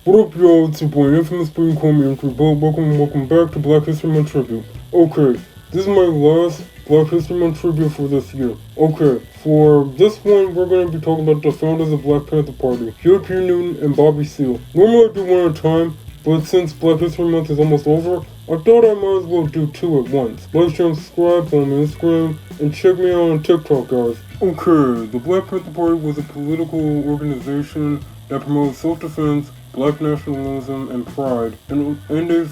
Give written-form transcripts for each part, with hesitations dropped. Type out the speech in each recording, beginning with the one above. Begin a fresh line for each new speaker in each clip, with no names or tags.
What up, y'all? It's your boy, Infamous, but you call me Entry Boat. Welcome back to Black History Month Tribute. Okay, this is my last Black History Month Tribute for this year. Okay, for this one, we're going to be talking about the founders of Black Panther Party, Huey P. Newton and Bobby Seale. Normally I do one at a time, but since Black History Month is almost over, I thought I might as well do two at once. Like, share, and subscribe, follow me on Instagram, and check me out on TikTok, guys. Okay, the Black Panther Party was a political organization that promoted self-defense, black nationalism, and pride. And they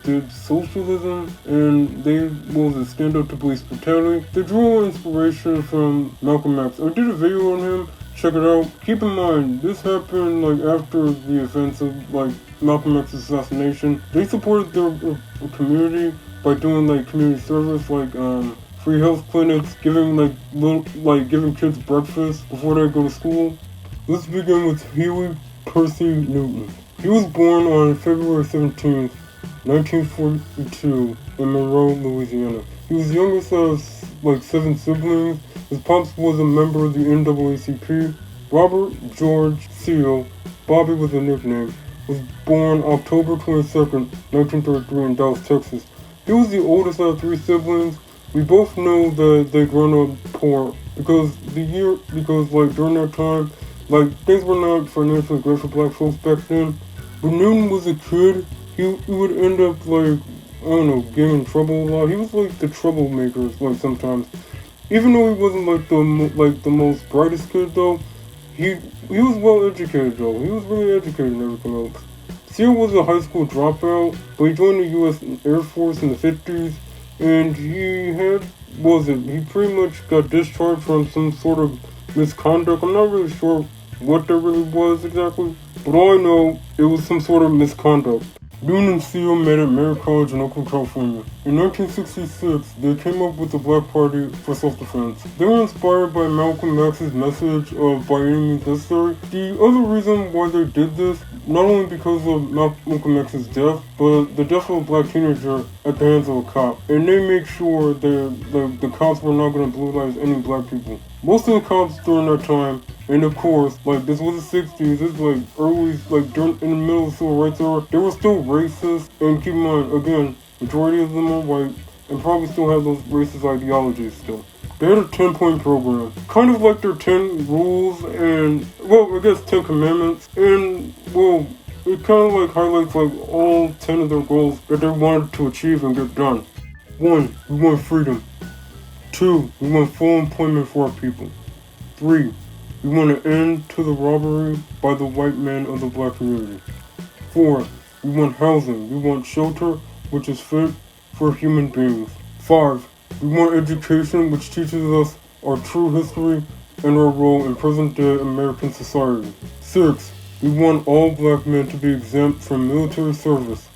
did socialism, and they stand up to police brutality. They drew inspiration from Malcolm X. I did a video on him. Check it out. Keep in mind, this happened after the events of Malcolm X's assassination. They supported their community by doing community service, free health clinics, giving giving kids breakfast before they go to school. Let's begin with Huey Percy Newton. He was born on February 17th, 1942 in Monroe, Louisiana. He was the youngest of 7 siblings. His pops was a member of the NAACP. Robert George Seale, Bobby was a nickname, was born October 22nd, 1933 in Dallas, Texas. He was the oldest of 3 siblings. We both know that they grown up poor because during that time, things were not financially great for black folks back then. When Newton was a kid, he would end up getting in trouble a lot. He was the troublemaker sometimes. Even though he wasn't the most brightest kid though, he was well educated though. He was really educated and everything else. Seale was a high school dropout, but he joined the U.S. Air Force in the 50s, and he pretty much got discharged from some sort of misconduct. I'm not really sure what that really was exactly, but all I know, it was some sort of misconduct. Newton and Seale met at Merritt College in Oakland, California. In 1966, they came up with the Black Party for self-defense. They were inspired by Malcolm X's message of by any means necessary. The other reason why they did this, not only because of Malcolm X's death, but the death of a black teenager at the hands of a cop. And they made sure that the cops were not going to brutalize any black people. Most of the cops during that time, and of course, this was the 60s, this was early, in the middle of the civil rights era, they were still racist, and keep in mind, again, majority of them are white, and probably still have those racist ideologies still. They had a 10-point program, kind of like their 10 rules, and, 10 commandments, and, it kind of highlights all 10 of their goals that they wanted to achieve and get done. 1. We want freedom. 2. We want full employment for our people. 3. We want an end to the robbery by the white men of the black community. 4. We want housing. We want shelter which is fit for human beings. 5. We want education which teaches us our true history and our role in present-day American society. 6. We want all black men to be exempt from military service.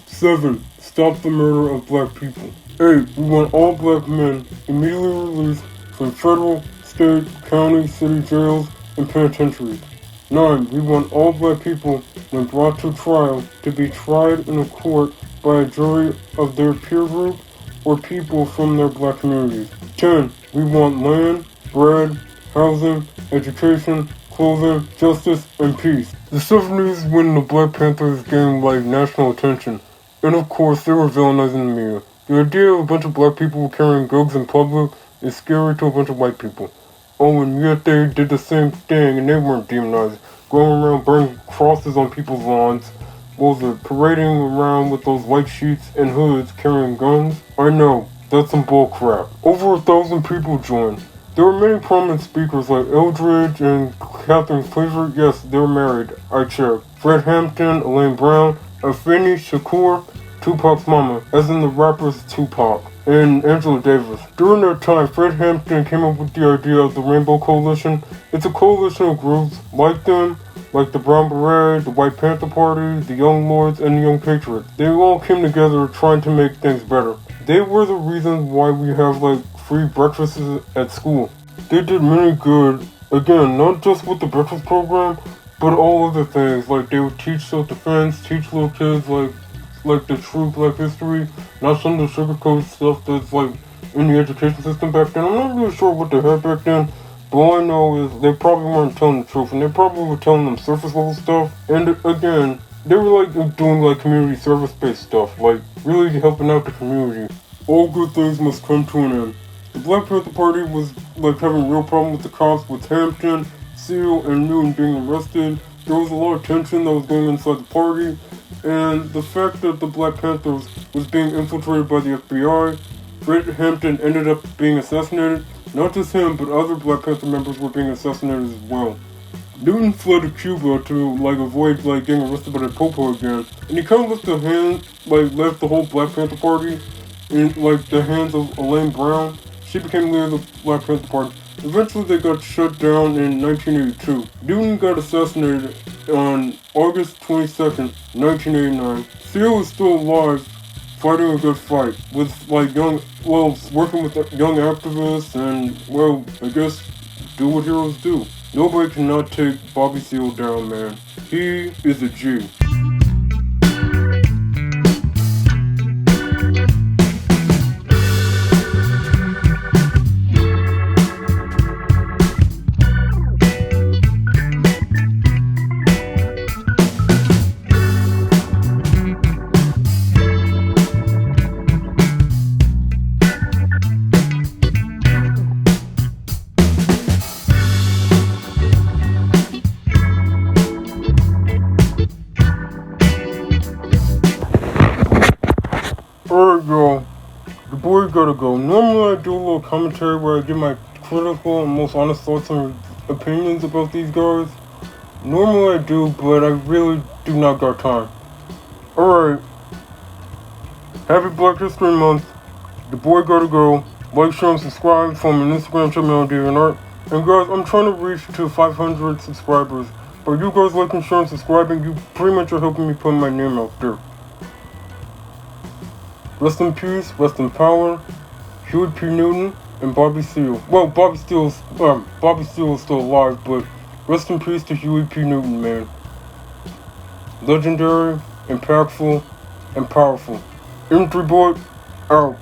7. Stop the murder of black people. 8. We want all black men immediately released from federal, state, county, city jails, and penitentiaries. 9. We want all black people, when brought to trial, to be tried in a court by a jury of their peer group or people from their black communities. 10. We want land, bread, housing, education, clothing, justice, and peace. The 70s when the Black Panthers gained national attention, and of course they were villainizing the media. The idea of a bunch of black people carrying guns in public is scary to a bunch of white people. Oh, and yet they did the same thing and they weren't demonized. Going around burning crosses on people's lawns. Parading around with those white sheets and hoods carrying guns? I know, that's some bull crap. Over 1,000 people joined. There were many prominent speakers like Eldridge and Catherine Cleaver. Yes, they were married, I checked. Fred Hampton, Elaine Brown, Afeni Shakur, Tupac's mama, as in the rappers Tupac, and Angela Davis. During that time, Fred Hampton came up with the idea of the Rainbow Coalition. It's a coalition of groups like them, like the Brown Beret, the White Panther Party, the Young Lords, and the Young Patriots. They all came together trying to make things better. They were the reason why we have free breakfasts at school. They did many good, again, not just with the breakfast program, but all other things. They would teach self-defense, teach little kids the true black history, not some of the sugarcoat stuff that's in the education system back then. I'm not really sure what they had back then, But all I know is they probably weren't telling the truth, and they probably were telling them surface level stuff. And again, they were like doing like community service based stuff, like really helping out the community. All good things must come to an end. The Black Panther Party was like having real problem with the cops, with Hampton, Seale, and Newton being arrested. There was a lot of tension that was going inside the party, and the fact that the Black Panthers was being infiltrated by the FBI, Fred Hampton ended up being assassinated. Not just him, but other Black Panther members were being assassinated as well. Newton fled to Cuba to like avoid like getting arrested by the Popo again, and he kind of left the whole Black Panther Party in like the hands of Elaine Brown. She became leader of the Black Panther Party. Eventually they got shut down in 1982. Newton got assassinated on August 22nd, 1989. Seale is still alive, fighting a good fight with working with young activists and, well, I guess, do what heroes do. Nobody cannot take Bobby Seale down, man. He is a G. Alright, y'all. The boy gotta go. Normally I do a little commentary where I give my critical and most honest thoughts and opinions about these guys. Normally I do, but I really do not got time. Alright. Happy Black History Month. The boy gotta go. Like, share, and subscribe. Follow me on Instagram, check me out on DeviantArt. And guys, I'm trying to reach to 500 subscribers. By you guys liking, sharing, and subscribing, you pretty much are helping me put my name out there. Rest in peace, rest in power, Huey P. Newton, and Bobby Seale. Well, Bobby Seale is still alive, but rest in peace to Huey P. Newton, man. Legendary, impactful, and powerful. M3 Boy, out.